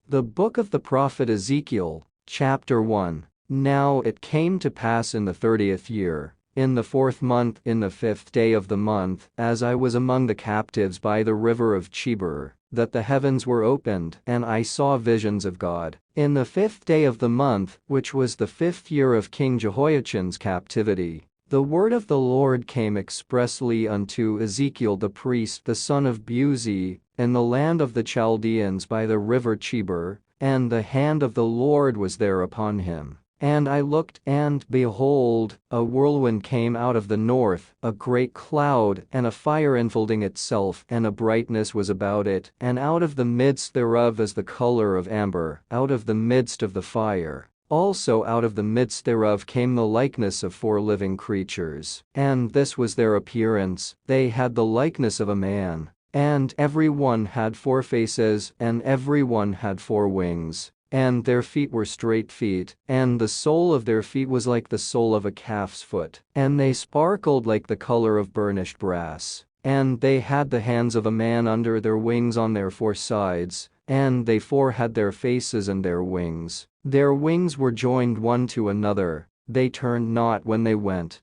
The book of the prophet Ezekiel, chapter 1. Now it came to pass in the 30th year, in the 4th month, in the 5th day of the month, as I was among the captives by the river of Chebar, that the heavens were opened, and I saw visions of God. In the 5th day of the month, which was the 5th year of King Jehoiachin's captivity, the word of the Lord came expressly unto Ezekiel the priest, the son of Buzi, in the land of the Chaldeans by the river Chebar, and the hand of the Lord was there upon him. And I looked, and behold, a whirlwind came out of the north, a great cloud, and a fire enfolding itself, and a brightness was about it, and out of the midst thereof as the color of amber, out of the midst of the fire. Also out of the midst thereof came the likeness of 4 living creatures, and this was their appearance, they had the likeness of a man. And every one had 4 faces, and every one had 4 wings, and their feet were straight feet, and the sole of their feet was like the sole of a calf's foot, and they sparkled like the color of burnished brass. And they had the hands of a man under their wings on their 4 sides, and they 4 had their faces and their wings. Their wings were joined one to another. They turned not when they went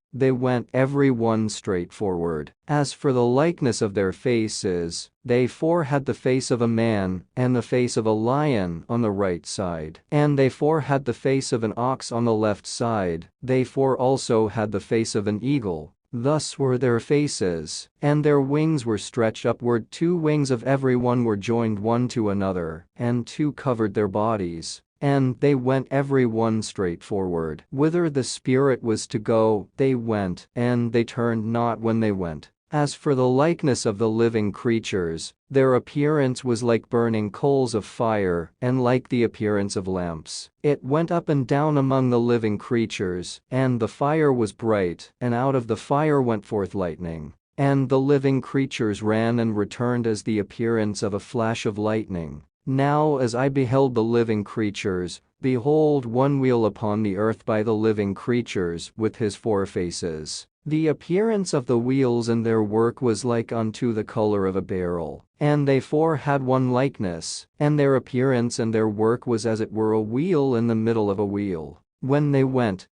every one straight forward. As for the likeness of their faces, they 4 had the face of a man, and the face of a lion on the right side. And they 4 had the face of an ox on the left side, they 4 also had the face of an eagle. Thus were their faces, and their wings were stretched upward. 2 wings of every one were joined one to another, and 2 covered their bodies. And they went every one straight forward. Whither the Spirit was to go, they went, and they turned not when they went. As for the likeness of the living creatures, their appearance was like burning coals of fire, and like the appearance of lamps. It went up and down among the living creatures, and the fire was bright, and out of the fire went forth lightning. And the living creatures ran and returned as the appearance of a flash of lightning. Now as I beheld the living creatures, behold, one wheel upon the earth by the living creatures with his 4 faces. The appearance of the wheels and their work was like unto the color of a beryl. And they 4 had one likeness, and their appearance and their work was as it were a wheel in the middle of a wheel. When they went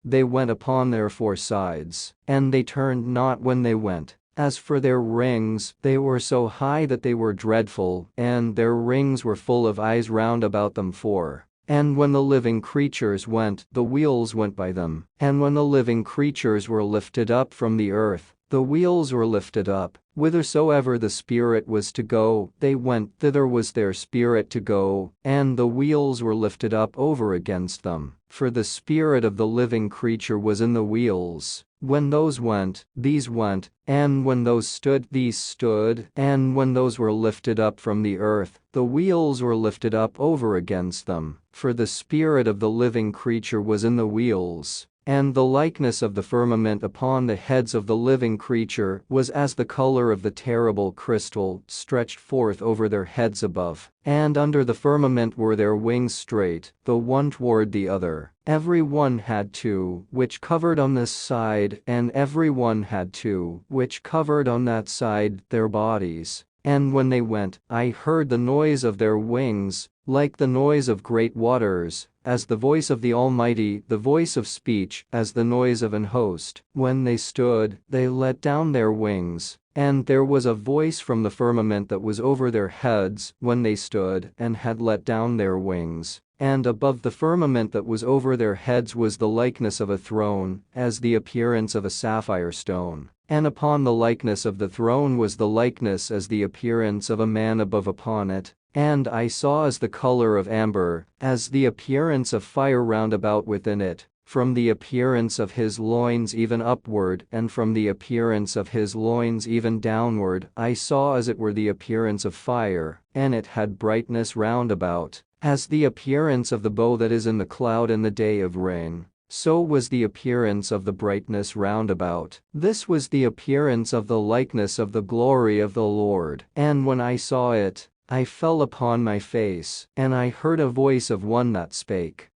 upon their 4 sides, and they turned not when they went. As for their rings, they were so high that they were dreadful, and their rings were full of eyes round about them 4. And when the living creatures went, the wheels went by them. And when the living creatures were lifted up from the earth, the wheels were lifted up. Whithersoever the Spirit was to go, they went, thither was their spirit to go, and the wheels were lifted up over against them. For the spirit of the living creature was in the wheels. When those went, these went, and when those stood, these stood, and when those were lifted up from the earth, the wheels were lifted up over against them. For the spirit of the living creature was in the wheels. And the likeness of the firmament upon the heads of the living creature was as the color of the terrible crystal stretched forth over their heads above. And under the firmament were their wings straight, the one toward the other. Every one had 2, which covered on this side, and every one had 2, which covered on that side, their bodies. And when they went, I heard the noise of their wings, like the noise of great waters, as the voice of the Almighty, the voice of speech, as the noise of an host. When they stood, they let down their wings, and there was a voice from the firmament that was over their heads, when they stood, and had let down their wings. And above the firmament that was over their heads was the likeness of a throne, as the appearance of a sapphire stone. And upon the likeness of the throne was the likeness as the appearance of a man above upon it. And I saw as the color of amber, as the appearance of fire round about within it, from the appearance of his loins even upward, and from the appearance of his loins even downward, I saw as it were the appearance of fire, and it had brightness round about, as the appearance of the bow that is in the cloud in the day of rain. So was the appearance of the brightness round about. This was the appearance of the likeness of the glory of the Lord. And when I saw it, I fell upon my face, and I heard a voice of one that spake,